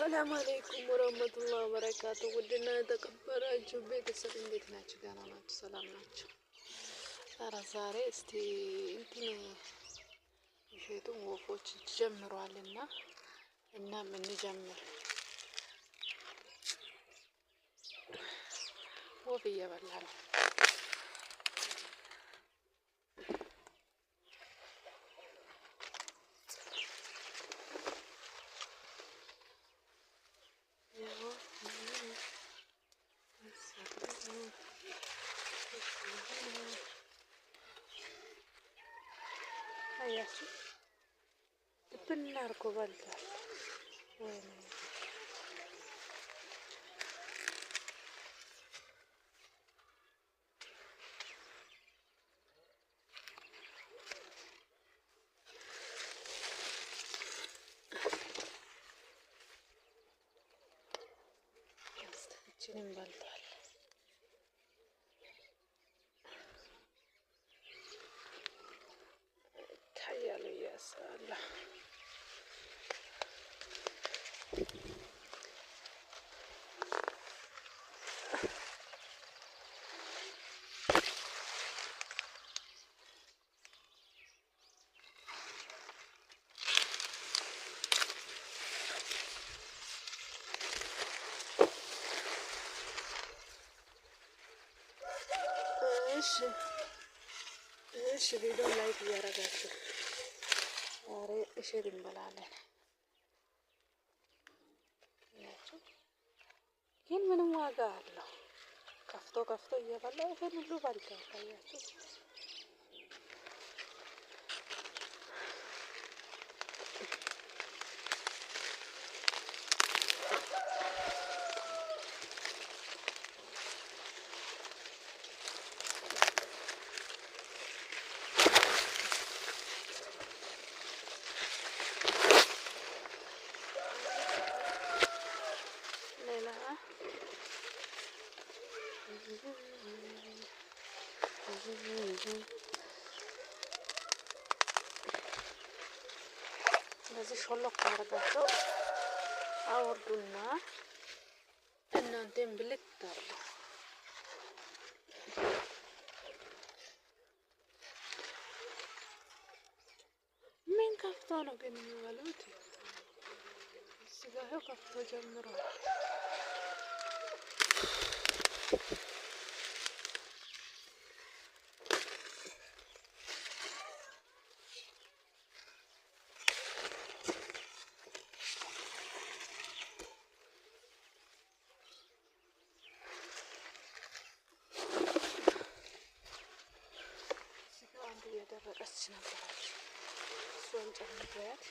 ሰላም አለይኩም ወራህመቱላሂ ወበረካቱ። ውድና የተከበራችሁ ቤተሰብ እንዴት ናችሁ? ደህና ናችሁ? ሰላም ናችሁ? ኧረ ዛሬ እስቲ እንትን እሸቱን ወፎች ጀምሯልና እናም እንጀምር። ወፍ እየበላ ነው። አያችሁ ድብን አድርጎ በልቷል። ወይኔ እችንም በልቷል። ይታያል እያስባለሁ። እሺ ቪዲዮ ላይክ እያደረጋችሁ ዛሬ እሸት እንበላለን። ግን ምንም ዋጋ አለው። ከፍቶ ከፍቶ እየበላ ይሄን ሁሉ በልቷል። ታያችሁ እንደዚህ ሾሎክ አድርጋቸው አወርዱና እናንተም ብልት ታርጉ። ምን ከፍቶ ነው ግን የሚበሉት? ስጋው ከፍቶ ጀምሯል። እየደረቀች ነበረች። እሷን ጨምሬያት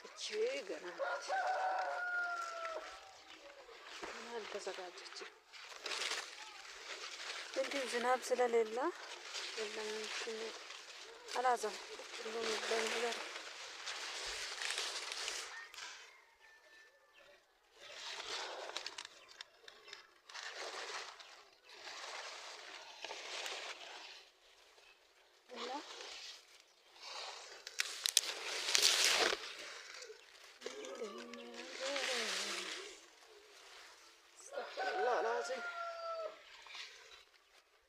እቺ ገና ናት። ገና አልተዘጋጀችም። እንዲህ ዝናብ ስለሌለ የለም አላዘም ሁሉም ነገር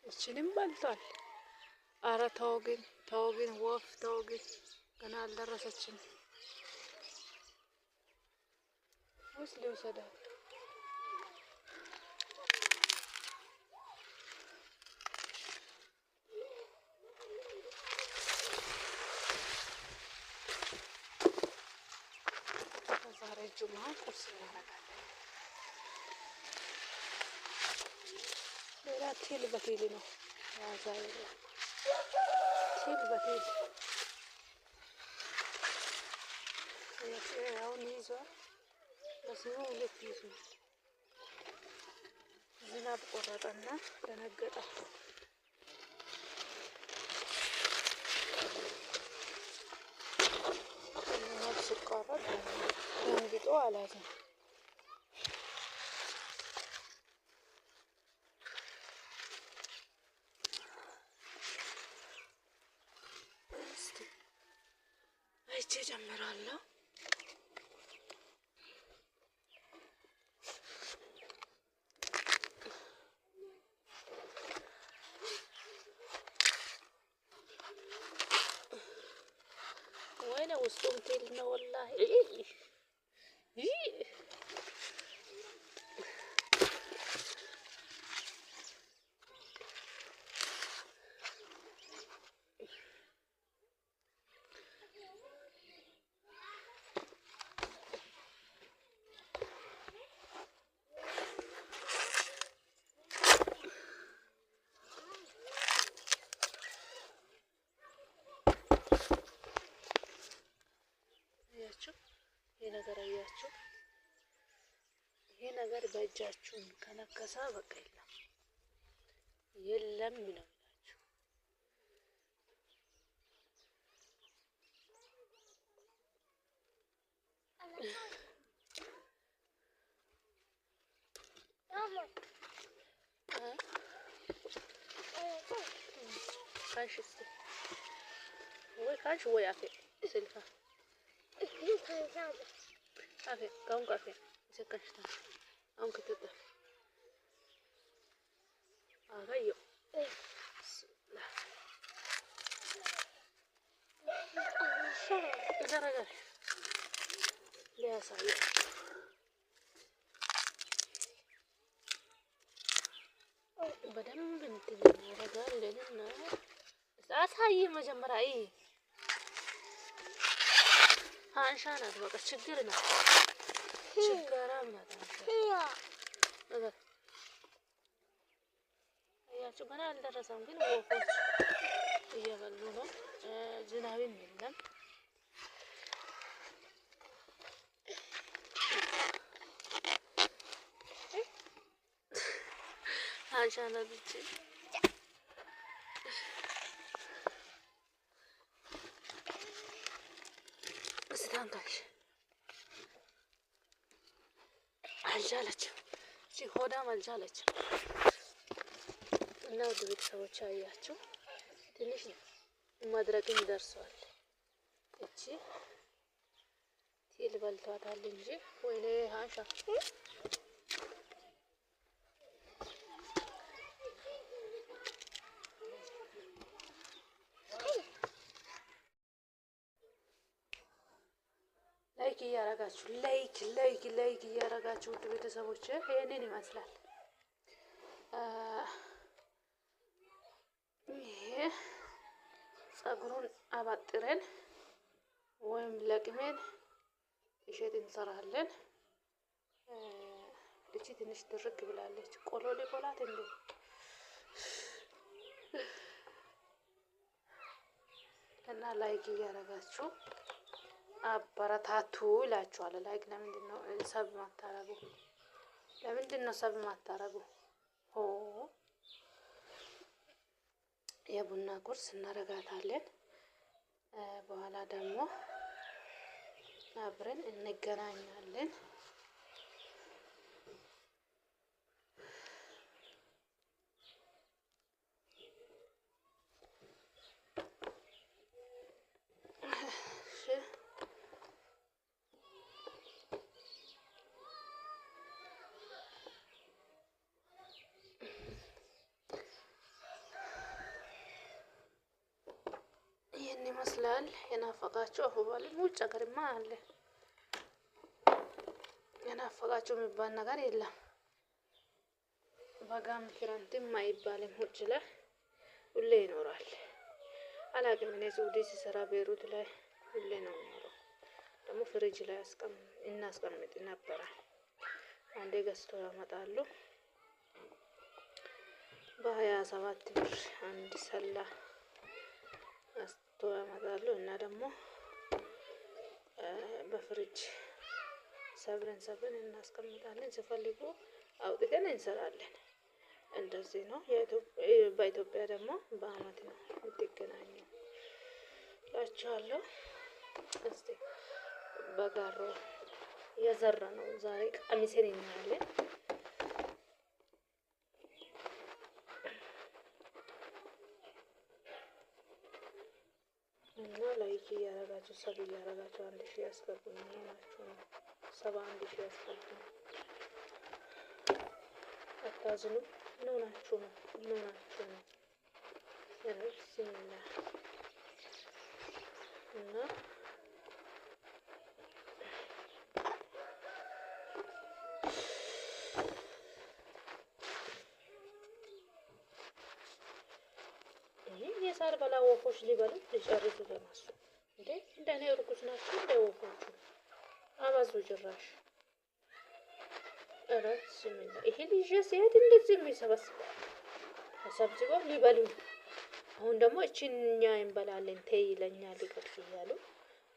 እችንም በልቷል። አረ ተው ግን ወፍ ተው ግን ገና አልደረሰችም። ወይስ ሊወሰዳት? ዛሬ ጁማ ቁርስ እናደርጋለን። ሌላ ቴል በቴል ነው ያዛ ቴል በቴል አሁን ይዟል። በስሙ ሁለት ይዟል። ዝናብ ቆረጠና ደነገጠ። ዝናብ ሲቆረጥ ደንግጦ አላዘም። ጨምራለሁ። ወይኔ ውስጡም ቴል ነው ወላሂ። ይሄ ነገር አያችሁ፣ ይሄ ነገር በእጃችሁ ከነከሳ በቃ የለም ነው ካንሽ ወይ አፌ ስልካ አፌ ካሁን ካፌ ይሰካሽታ አሁን ከተጣ አጋዮ ዘረጋሽ ሊያሳየ በደንብ እንትን እናደርጋለንና አሳይ መጀመሪያ አይ አንሻ ናት። በቃ ችግር ናት። ችግራም ናት። ነገር አያችሁ ገና አልደረሰም፣ ግን ወፎች እየበሉ ነው። ዝናብም የለም። አንሻ ናት ብቻ ታንካሽ አልቻለችም። እቺ ሆዳም አልቻለችም። እና ውድ ቤተሰቦች አያችሁ ትንሽ መድረቅም ደርሷል። እቺ ቲል በልቷታል እንጂ ወይኔ አንሻ እያረጋችሁ ላይክ እያረጋችሁ ውድ ቤተሰቦች ይሄንን ይመስላል። ይሄ ጸጉሩን አባጥረን ወይም ለቅሜን እሸት እንሰራለን። እቺ ትንሽ ድርቅ ብላለች። ቆሎ ሊቆላት እንዴ እና ላይክ እያረጋችሁ አበረታቱ ይላችኋል። ላይክ ለምንድነው ሰብ ማታረጉ? ለምንድነው ሰብ ማታረጉ? ኦ የቡና ቁርስ እናረጋታለን። በኋላ ደግሞ አብረን እንገናኛለን። ይመስላል። የናፈቃችሁ አሁን ውጭ ሀገርማ አለ። የናፈቃችሁ የሚባል ነገር የለም። በጋም ክረምትም አይባልም። ውጭ ላይ ሁሌ ይኖራል። አላውቅም እኔ ሳውዲ ሲሰራ ቤሩት ላይ ሁሌ ነው የሚኖረው። ደግሞ ፍሪጅ ላይ እናስቀምጥ ነበረ። አንዴ ገዝቶ ያመጣሉ። በ27 ብር አንድ ሰላ ገዝቶ ያመጣሉ እና ደግሞ በፍሪጅ ሰብረን እናስቀምጣለን። ሲፈልጉ አውጥተን እንሰራለን። እንደዚህ ነው። በኢትዮጵያ ደግሞ በአመት ነው የምትገናኘው እላችኋለሁ። እስቲ በጋሮ የዘራ ነው ዛሬ ቀሚሴን እናያለን። እና ላይክ እያረጋችሁ ሰብ እያረጋችሁ 1000 ያስገቡኝ ናችሁ ነው 71000 ያስገቡኝ። አታዝኑ። ምን ሆናችሁ ነው? ብስሚላ እና የሳር በላ ወፎች ሊበሉት ሊጨርሱ ለማሱ እንዴ! እንደኔ እርጉዝ ናቸው እንደ ወፎቹ አባዙ ጭራሽ። እረት ስምኝ ይሄ ልጅ ሲሄድ እንደዚህ የሚሰበስበው ተሰብስበው ሊበሉኝ። አሁን ደግሞ እኛ እንበላለን ተይ ይለኛል ልቀቅ እያሉ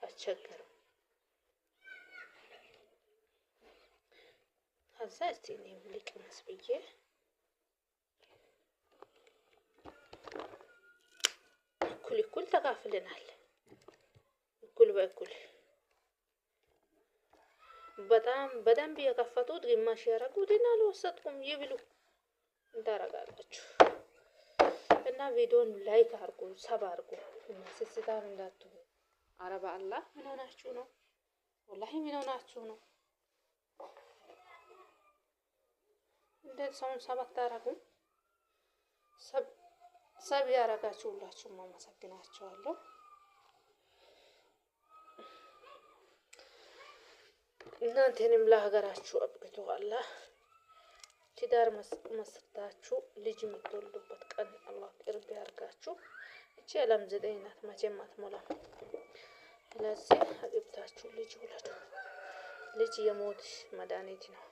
አስቸገሩ። ከዛ እስቲ እኔም ልቅመስ ብዬ እኩል ተካፍለናል። እኩል በእኩል በጣም በደንብ የከፈቱት ግማሽ ያረጉትን አልወሰድኩም። ይብሉ እንዳረጋላችሁ እና ቪዲዮን ላይክ አርጉ፣ ሰብ አርጉ። እና ስስታም እንዳትሉ። አረባ አላህ ምን ሆናችሁ ነው? ወላሂ ምን ሆናችሁ ነው? እንዴት ሰውን ሰብ አታረጉም? ሰብ ያረጋችሁ ሁላችሁም አመሰግናችኋለሁ። እናንተንም ለሀገራችሁ አብቅቶ አላህ ትዳር መስርታችሁ ልጅ የምትወልዱበት ቀን አላህ ቅርብ ያርጋችሁ። እቺ ዓለም 9 ናት፣ መቼም አትሞላም። ስለዚህ አግብታችሁ ልጅ ውለዱ። ልጅ የሞት መድኃኒት ነው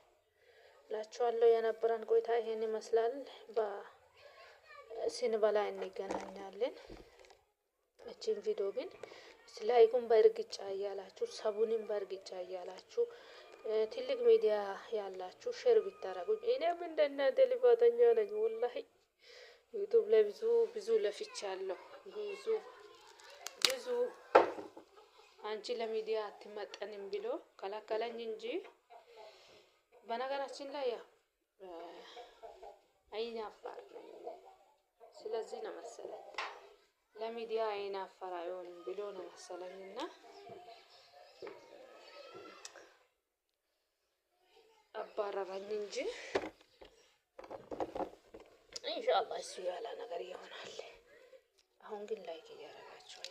እላችኋለሁ። የነበረን ቆይታ ይሄን ይመስላል። ስንበላ እንገናኛለን። እቺን ቪዲዮ ግን ላይኩን በእርግጫ እያላችሁ ሰቡንም በእርግጫ እያላችሁ ትልቅ ሚዲያ ያላችሁ ሼር ብታረጉኝ። እኔም እንደናንተ ልፋተኛ ነኝ ወላሂ። ዩቲዩብ ላይ ብዙ ለፍቻለሁ። ብዙ አንቺ ለሚዲያ አትመጠንም ብሎ ከለከለኝ እንጂ በነገራችን ላይ ያ አይን አፋር ነኝ። ስለዚህ ነው መሰለኝ ለሚዲያ አይን አፋር አይሆንም ብሎ ነው መሰለኝና አባረረኝ እንጂ ኢንሻአላህ እሱ ያለ ነገር ይሆናል። አሁን ግን ላይክ እያረጋችሁ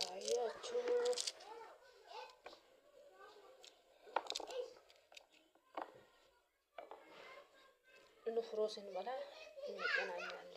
አያችሁ ንፍሮ ስንበላ እንገናኛለን።